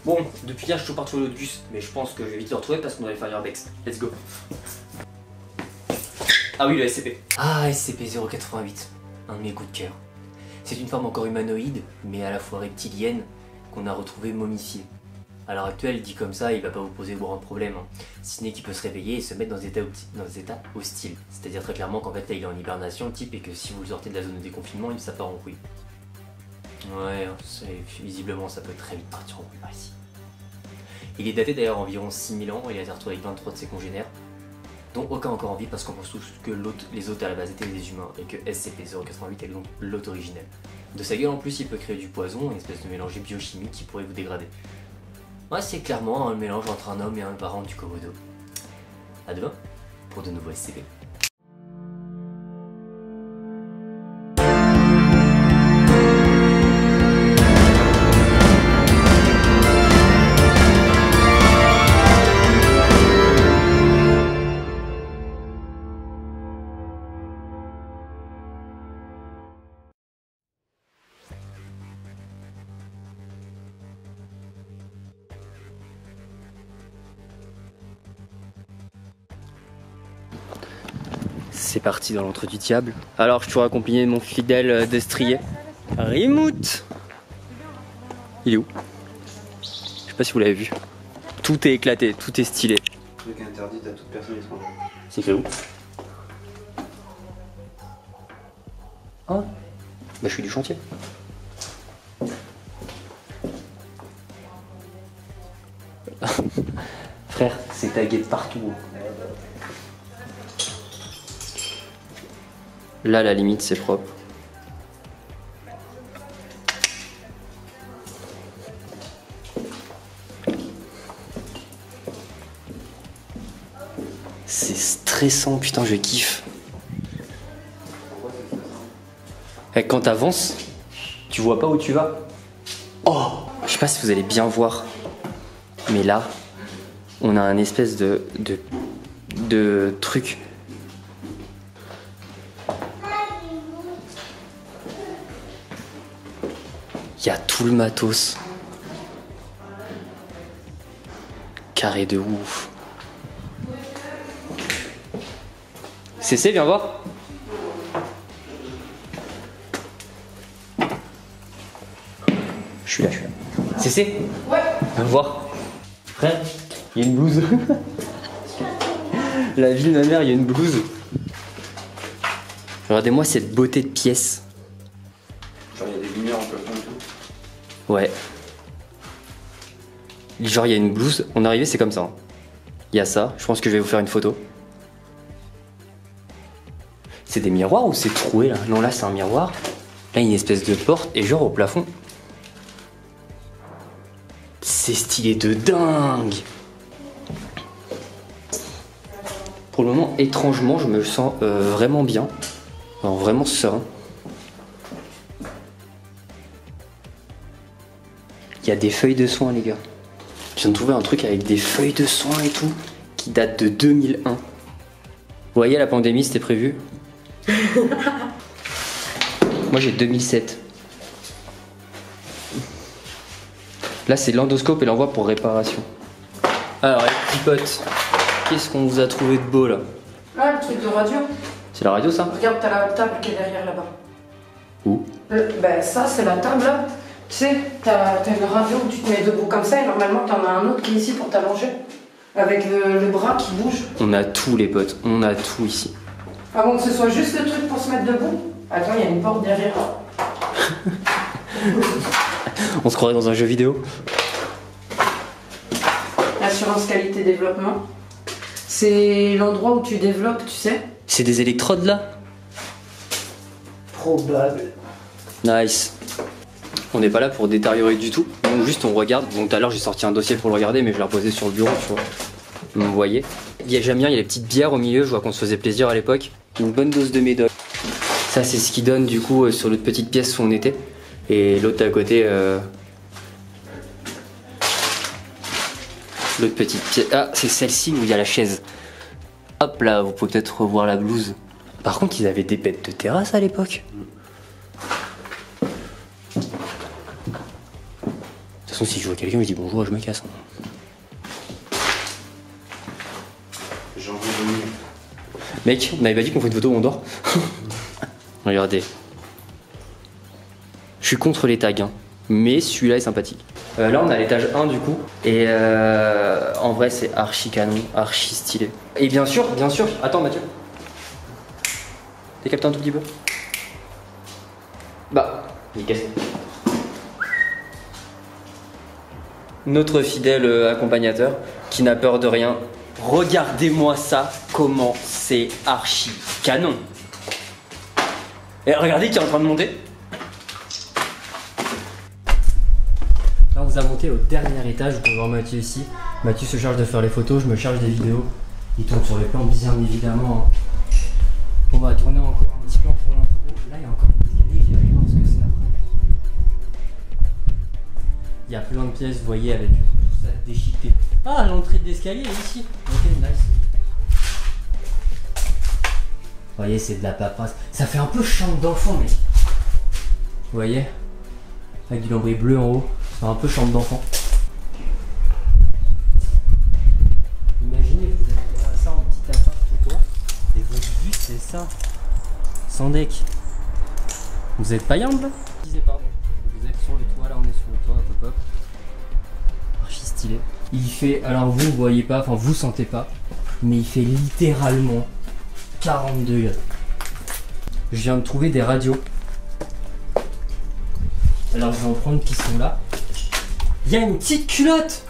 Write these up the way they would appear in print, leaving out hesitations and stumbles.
Bon, depuis hier je suis toujours parti au Lotus, mais je pense que je vais vite le retrouver parce qu'on doit aller faire l'urbex. Let's go. Ah oui, le SCP. Ah, SCP-088, un de mes coups de cœur. C'est une forme encore humanoïde, mais à la fois reptilienne, qu'on a retrouvé momifiée. À l'heure actuelle, dit comme ça, il va pas vous poser grand problème, hein. Si ce n'est qu'il peut se réveiller et se mettre dans des états hostiles. C'est-à-dire très clairement qu'en fait là il est en hibernation le type et que si vous le sortez de la zone de déconfinement, ça part en couille. Ouais, visiblement ça peut très vite partir en couille par ici. Il est daté d'ailleurs environ 6000 ans et il a été retrouvé avec 23 de ses congénères, dont aucun encore en vie parce qu'on pense tous que les autres à la base étaient des humains et que SCP-088 est donc l'hôte originel. De sa gueule en plus il peut créer du poison, une espèce de mélange biochimique qui pourrait vous dégrader. Ouais, c'est clairement un mélange entre un homme et un parent du Komodo. A demain pour de nouveaux SCP. C'est parti dans l'entre du diable. Alors je suis toujours accompagné de mon fidèle destrier, Rimout. Il est où? Je sais pas si vous l'avez vu. Tout est éclaté, tout est stylé. Truc interdit à toute personne étrangère. C'est écrit où? Ah bah je suis du chantier. Frère, c'est tagué de partout. Là, la limite, c'est propre. C'est stressant, putain, je kiffe. Et quand t'avances, tu vois pas où tu vas. Oh, je sais pas si vous allez bien voir, mais là, on a un espèce de truc. Il y a tout le matos. Carré de ouf. CC, viens voir. Je suis là. CC? Ouais. Viens voir. Frère, il y a une blouse. La vie de ma mère, il y a une blouse. Regardez-moi cette beauté de pièce. Genre il y a des lumières en plafond et tout. Ouais. Genre il y a une blouse, on est arrivé c'est comme ça. Hein. Il y a ça, je pense que je vais vous faire une photo. C'est des miroirs ou c'est troué là? Non là c'est un miroir. Là il y a une espèce de porte et genre au plafond. C'est stylé de dingue. Pour le moment étrangement je me sens vraiment bien. Alors, vraiment serein. Il y a des feuilles de soin les gars. Je viens de trouver un truc avec des feuilles de soin et tout qui date de 2001. Vous voyez la pandémie c'était prévu. Moi j'ai 2007. Là c'est l'endoscope et l'envoi pour réparation. Alors les petits potes, qu'est-ce qu'on vous a trouvé de beau là? Ah le truc de radio. C'est la radio ça? Regarde t'as la table qui est derrière là-bas. Où? Ben ça c'est la table là. Tu sais, t'as une radio où tu te mets debout comme ça et normalement t'en as un autre qui est ici pour t'allonger. Avec le bras qui bouge. On a tout les potes, on a tout ici. Ah bon que ce soit juste le truc pour se mettre debout? Attends, il y a une porte derrière. On se croirait dans un jeu vidéo. Assurance qualité développement. C'est l'endroit où tu développes, tu sais. C'est des électrodes là? Probable. Nice. On n'est pas là pour détériorer du tout, donc juste on regarde. Donc tout à l'heure j'ai sorti un dossier pour le regarder mais je l'ai reposé sur le bureau, tu vois. Vous voyez. J'aime bien, il y a les petites bières au milieu, je vois qu'on se faisait plaisir à l'époque. Une bonne dose de médoc. Ça c'est ce qui donne du coup sur l'autre petite pièce où on était. Et l'autre à côté... L'autre petite pièce... Ah c'est celle-ci où il y a la chaise. Hop là, vous pouvez peut-être revoir la blouse. Par contre ils avaient des bêtes de terrasse à l'époque. De toute façon, si je vois quelqu'un, je dis bonjour et je me casse. J'en veux venir. Mec, on avait pas dit qu'on fait une photo où on dort. Regardez. Je suis contre les tags, hein, mais celui-là est sympathique. Là, on a l'étage 1 du coup. Et en vrai, c'est archi canon, archi stylé. Et bien sûr, attends Mathieu. T'es capté un tout petit peu? Bah, il est cassé. Notre fidèle accompagnateur qui n'a peur de rien. Regardez-moi ça, comment c'est archi canon. Et regardez qui est en train de monter. Là, on vous a monté au dernier étage. Vous pouvez voir Mathieu ici. Mathieu se charge de faire les photos, je me charge des vidéos. Il tourne sur les plans bien évidemment. On va tourner encore un petit plan pour l'intro. Là, il y a encore une escalier, je vais aller voir ce que c'est après. Il y a plein de pièces, vous voyez, avec tout ça déchiqueté. Ah, l'entrée d'escalier est ici. Ok, nice. Vous voyez, c'est de la paperasse. Ça fait un peu chambre d'enfant, mec. Vous voyez? Avec du lambris bleu en haut. C'est un peu chambre d'enfant. Imaginez, vous avez ça en petit appart tout droit. Et votre vue, c'est ça. Sans deck. Vous êtes pas humble là? Je disais pas. Vous êtes sur le toit, là on est sur le toit, hop hop. Archi stylé. Il fait, alors vous voyez pas, enfin vous sentez pas, mais il fait littéralement 40 degrés. Je viens de trouver des radios. Alors je vais en prendre qui sont là. Il y a une petite culotte.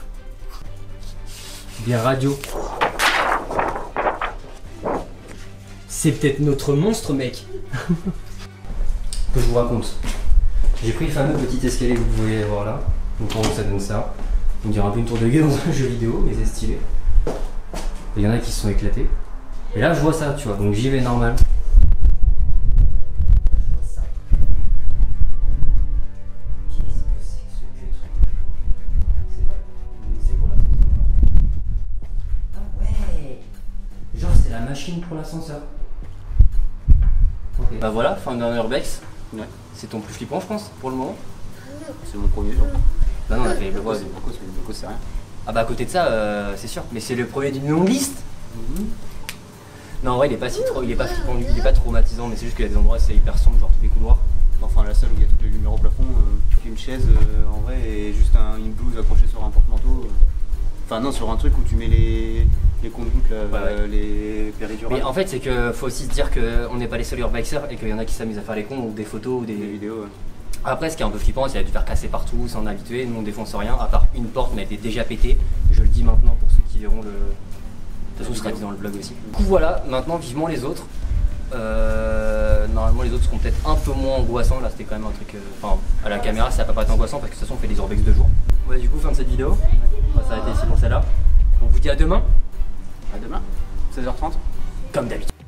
Des radios. C'est peut-être notre monstre, mec. Que je vous raconte. J'ai pris le fameux petit escalier que vous pouvez voir là. Donc en haut ça donne ça. On dirait un peu une tour de guet dans un jeu vidéo, mais c'est stylé. Il y en a qui se sont éclatés. Et là je vois ça, tu vois, donc j'y vais normal. Je vois ça. Qu'est-ce que c'est que ce vieux truc? C'est pour l'ascenseur. Ah ouais. Genre c'est la machine pour l'ascenseur. Okay. Bah voilà, fin d'un urbex. Ouais. C'est ton plus flippant je pense, pour le moment. C'est mon premier jour. Bah non, on a fait le Ouais, c'est beaucoup, c'est rien. Ah bah à côté de ça, c'est sûr. Mais c'est le premier d'une longue liste. Non, en vrai, il est pas si trop, il est pas flippant, il est pas traumatisant, mais c'est juste qu'il y a des endroits, c'est hyper sombre, genre tous les couloirs. Enfin, la salle où il y a toutes les lumières au plafond, une chaise en vrai et juste une blouse accrochée sur un porte-manteau. Enfin, non, sur un truc où tu mets les conduites, Ouais. les péridurales. Mais en fait, c'est que faut aussi se dire qu'on n'est pas les seuls urbexers et qu'il y en a qui s'amusent à faire les cons ou des photos ou des Des vidéos. Ouais. Après, ce qui est un peu flippant, c'est qu'il y a dû faire casser partout, s'en habituer. Nous, on défonce rien, à part une porte, mais elle était déjà pétée. Je le dis maintenant pour ceux qui verront le. De toute façon, ce sera dit dans le blog aussi. Du coup, voilà, maintenant, vivement les autres. Normalement, les autres seront peut-être un peu moins angoissants. Là, c'était quand même un truc. Enfin, à la caméra, ça va pas être angoissant parce que de toute façon, on fait des urbex de jour. Ouais, du coup, fin de cette vidéo. On va s'arrêter ici pour celle-là. On vous dit à demain. À demain, 16h30. Comme d'habitude.